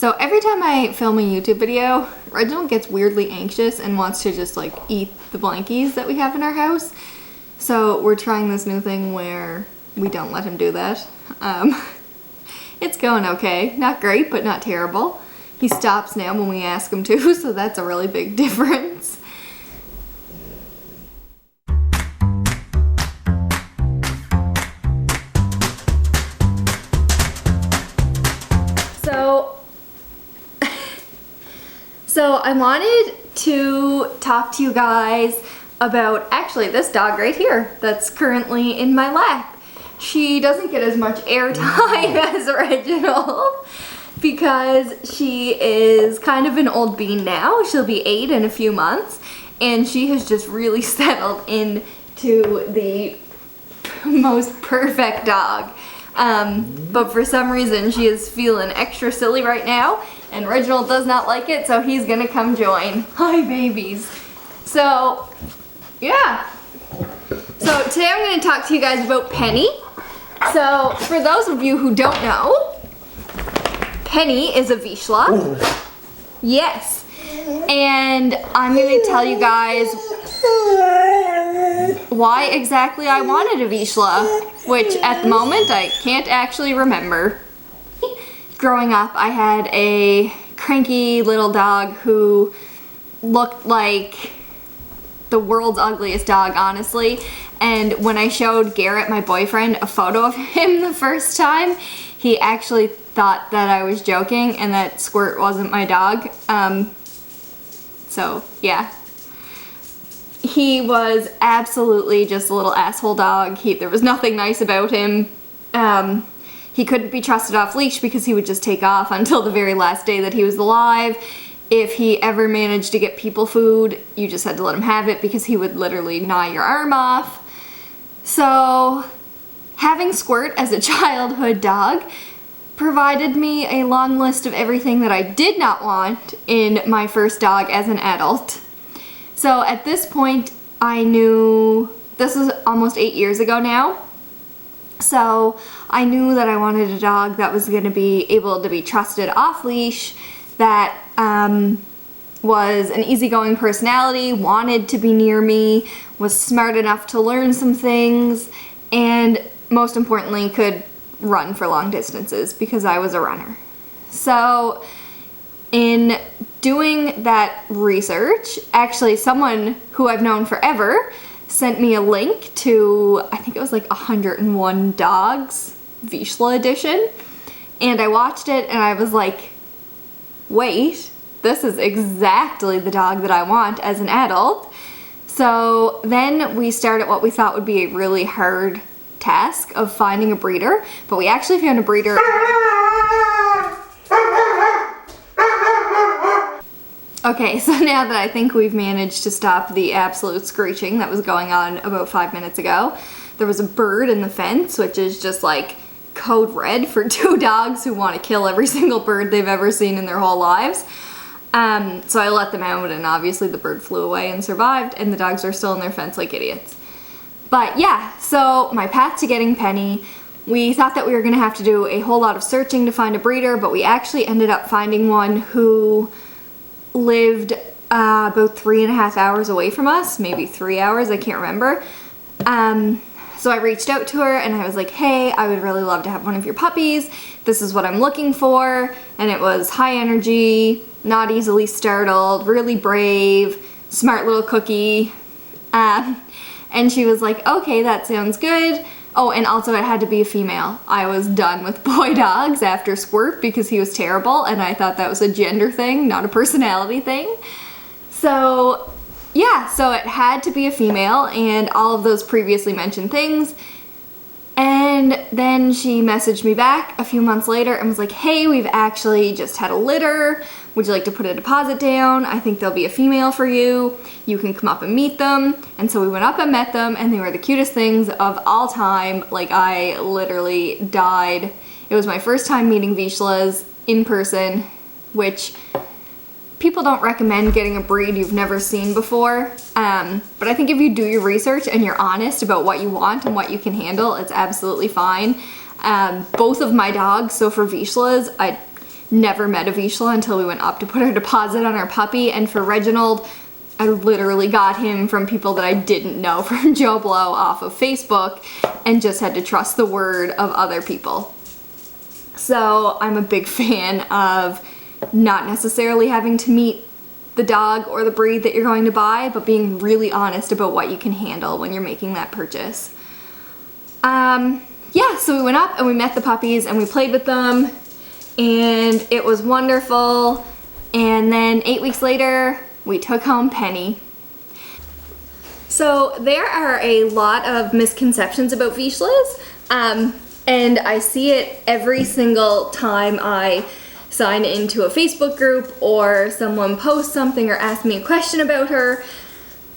So every time I film a YouTube video, Reginald gets weirdly anxious and wants to just like eat the blankies that we have in our house. So we're trying this new thing where we don't let him do that. It's going okay. Not great, but not terrible. He stops now when we ask him to, so that's a really big difference. So I wanted to talk to you guys about actually this dog right here that's currently in my lap. She doesn't get as much airtime as Reginald because she is kind of an old bean now. She'll be 8 in a few months, and she has just really settled into the most perfect dog. But for some reason she is feeling extra silly right now, and Reginald does not like it, so he's gonna come join. Hi babies. So yeah, so today I'm going to talk to you guys about Penny. So for those of you who don't know, Penny is a Vizsla. Yes, and I'm going to tell you guys why exactly I wanted a Vizsla, which at the moment I can't actually remember. Growing up, I had a cranky little dog who looked like the world's ugliest dog, honestly. And when I showed Garrett, my boyfriend, a photo of him the first time, he actually thought that I was joking and that Squirt wasn't my dog. So yeah. He was absolutely just a little asshole dog. There was nothing nice about him. He couldn't be trusted off leash because he would just take off until the very last day that he was alive. If he ever managed to get people food, you just had to let him have it because he would literally gnaw your arm off. So having Squirt as a childhood dog provided me a long list of everything that I did not want in my first dog as an adult. So at this point, I knew, this was almost 8 years ago now, so I knew that I wanted a dog that was going to be able to be trusted off leash, that was an easygoing personality, wanted to be near me, was smart enough to learn some things, and most importantly could run for long distances because I was a runner. So in doing that research, actually someone who I've known forever sent me a link to, I think it was like 101 Dogs, Vizsla edition, and I watched it and I was like, wait, this is exactly the dog that I want as an adult. So then we started what we thought would be a really hard task of finding a breeder, but we actually found a breeder. Okay, so now that I think we've managed to stop the absolute screeching that was going on about 5 minutes ago, there was a bird in the fence, which is just like code red for 2 dogs who want to kill every single bird they've ever seen in their whole lives. So I let them out, and obviously the bird flew away and survived, and the dogs are still in their fence like idiots. But yeah, so my path to getting Penny, we thought that we were going to have to do a whole lot of searching to find a breeder, but we actually ended up finding one who lived about 3.5 hours away from us, maybe 3 hours, I can't remember. So I reached out to her and I was like, hey, I would really love to have one of your puppies. This is what I'm looking for. And it was high energy, not easily startled, really brave, smart little cookie. And she was like, okay, that sounds good. Oh, and also it had to be a female. I was done with boy dogs after Squirt because he was terrible, and I thought that was a gender thing, not a personality thing. So yeah, so it had to be a female and all of those previously mentioned things. And then she messaged me back a few months later and was like, hey, we've actually just had a litter. Would you like to put a deposit down? I think there'll be a female for you. You can come up and meet them. And so we went up and met them, and they were the cutest things of all time. Like, I literally died. It was my first time meeting Vizslas in person, which people don't recommend getting a breed you've never seen before. But I think if you do your research and you're honest about what you want and what you can handle, it's absolutely fine. Both of my dogs, so for Vizslas, never met a Vizsla until we went up to put our deposit on our puppy. And for Reginald, I literally got him from people that I didn't know from Joe Blow off of Facebook and just had to trust the word of other people. So I'm a big fan of not necessarily having to meet the dog or the breed that you're going to buy, but being really honest about what you can handle when you're making that purchase. Yeah, so we went up and we met the puppies and we played with them and it was wonderful. And then 8 weeks later, we took home Penny. So there are a lot of misconceptions about Vizslas, and I see it every single time I sign into a Facebook group or someone posts something or asks me a question about her.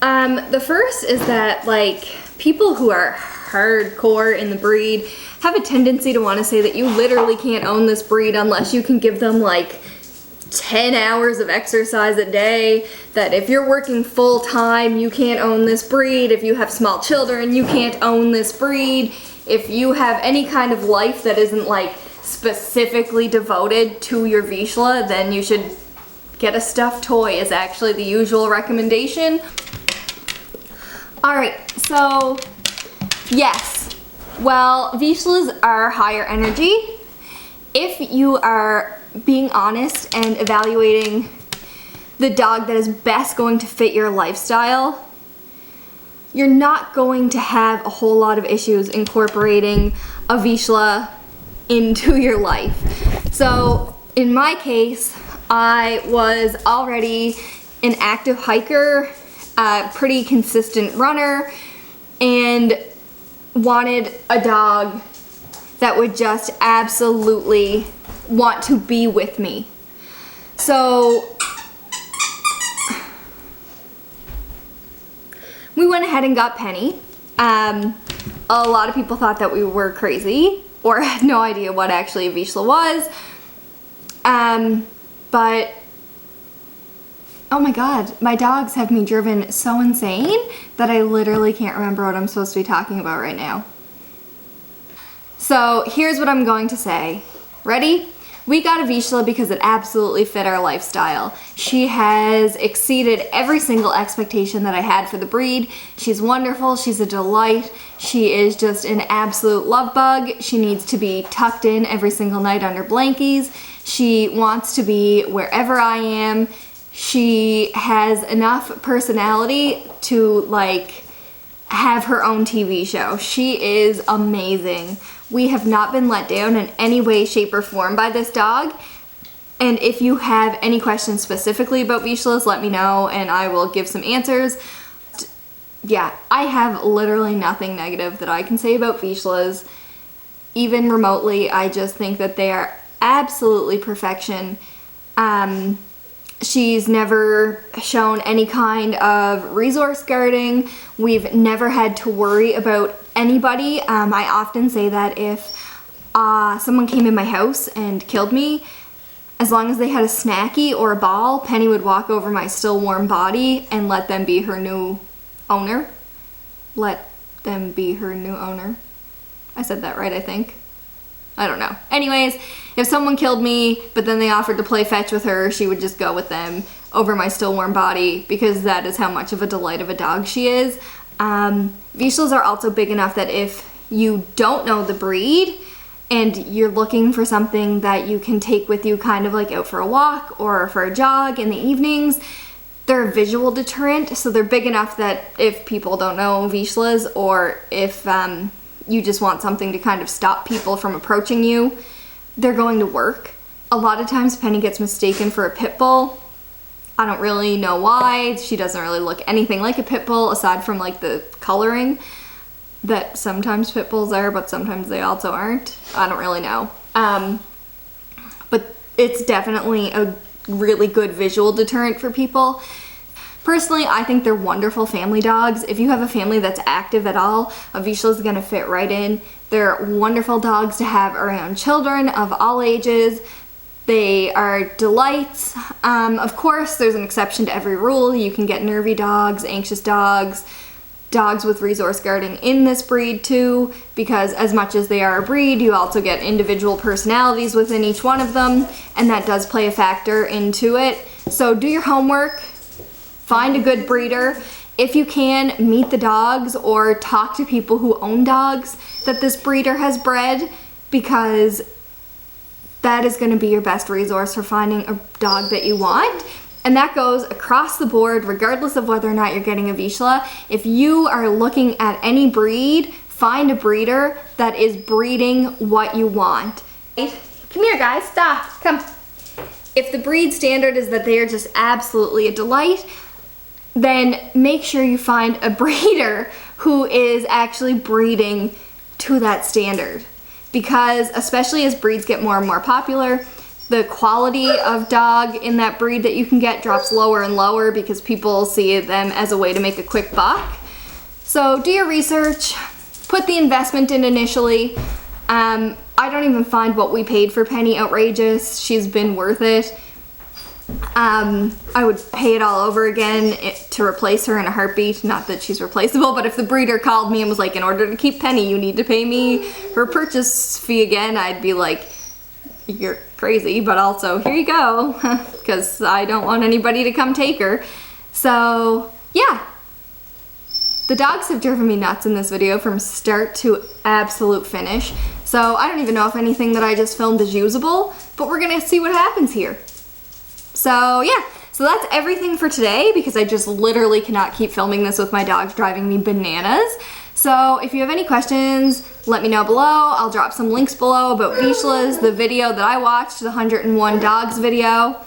The first is that like people who are hardcore in the breed have a tendency to want to say that you literally can't own this breed unless you can give them like 10 hours of exercise a day, that if you're working full time you can't own this breed, if you have small children you can't own this breed, if you have any kind of life that isn't like specifically devoted to your Vizsla, then you should get a stuffed toy is actually the usual recommendation. Alright, so yes, well, Vizslas are higher energy. If you are being honest and evaluating the dog that is best going to fit your lifestyle, you're not going to have a whole lot of issues incorporating a Vizsla into your life. So in my case, I was already an active hiker, a pretty consistent runner, and wanted a dog that would just absolutely want to be with me. So we went ahead and got Penny. A lot of people thought that we were crazy or had no idea what actually a Vizsla was. But oh my god, my dogs have me driven so insane that I literally can't remember what I'm supposed to be talking about right now. So here's what I'm going to say. Ready? We got a Vizsla because it absolutely fit our lifestyle. She has exceeded every single expectation that I had for the breed. She's wonderful, she's a delight, she is just an absolute love bug. She needs to be tucked in every single night under blankies. She wants to be wherever I am. She has enough personality to like have her own TV show. She is amazing. We have not been let down in any way, shape, or form by this dog. And if you have any questions specifically about Vizslas, let me know and I will give some answers. Yeah, I have literally nothing negative that I can say about Vizslas. Even remotely, I just think that they are absolutely perfection. She's never shown any kind of resource guarding. We've never had to worry about anybody. I often say that if someone came in my house and killed me, as long as they had a snacky or a ball, Penny would walk over my still warm body and let them be her new owner. Let them be her new owner. I said that right, I think. I don't know. Anyways, if someone killed me, but then they offered to play fetch with her, she would just go with them over my still warm body because that is how much of a delight of a dog she is. Vizslas are also big enough that if you don't know the breed and you're looking for something that you can take with you kind of like out for a walk or for a jog in the evenings, they're a visual deterrent. So they're big enough that if people don't know Vizslas or if you just want something to kind of stop people from approaching you, they're going to work. A lot of times Penny gets mistaken for a pit bull. I don't really know why. She doesn't really look anything like a pit bull aside from like the coloring that sometimes pit bulls are, but sometimes they also aren't. I don't really know. But it's definitely a really good visual deterrent for people. Personally, I think they're wonderful family dogs. If you have a family that's active at all, a Vizsla is going to fit right in. They're wonderful dogs to have around children of all ages. They are delights. Of course, there's an exception to every rule. You can get nervy dogs, anxious dogs, dogs with resource guarding in this breed too, because as much as they are a breed, you also get individual personalities within each one of them, and that does play a factor into it. So do your homework, find a good breeder. If you can, meet the dogs or talk to people who own dogs that this breeder has bred, because that is going to be your best resource for finding a dog that you want. And that goes across the board, regardless of whether or not you're getting a Vizsla. If you are looking at any breed, find a breeder that is breeding what you want. Come here, guys, stop, come. If the breed standard is that they are just absolutely a delight, then make sure you find a breeder who is actually breeding to that standard. Because especially as breeds get more and more popular, the quality of dog in that breed that you can get drops lower and lower because people see them as a way to make a quick buck. So do your research, put the investment in initially. I don't even find what we paid for Penny outrageous. She's been worth it. I would pay it all over again to replace her in a heartbeat. Not that she's replaceable, but if the breeder called me and was like, in order to keep Penny, you need to pay me her purchase fee again, I'd be like, you're crazy, but also here you go, because I don't want anybody to come take her. So yeah, the dogs have driven me nuts in this video from start to absolute finish. So I don't even know if anything that I just filmed is usable, but we're gonna see what happens here. So yeah, so that's everything for today, because I just literally cannot keep filming this with my dogs driving me bananas. So if you have any questions, let me know below. I'll drop some links below about Vizslas, the video that I watched, the 101 dogs video,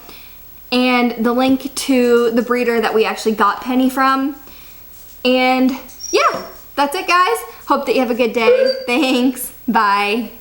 and the link to the breeder that we actually got Penny from. And yeah, that's it, guys. Hope that you have a good day. Thanks. Bye.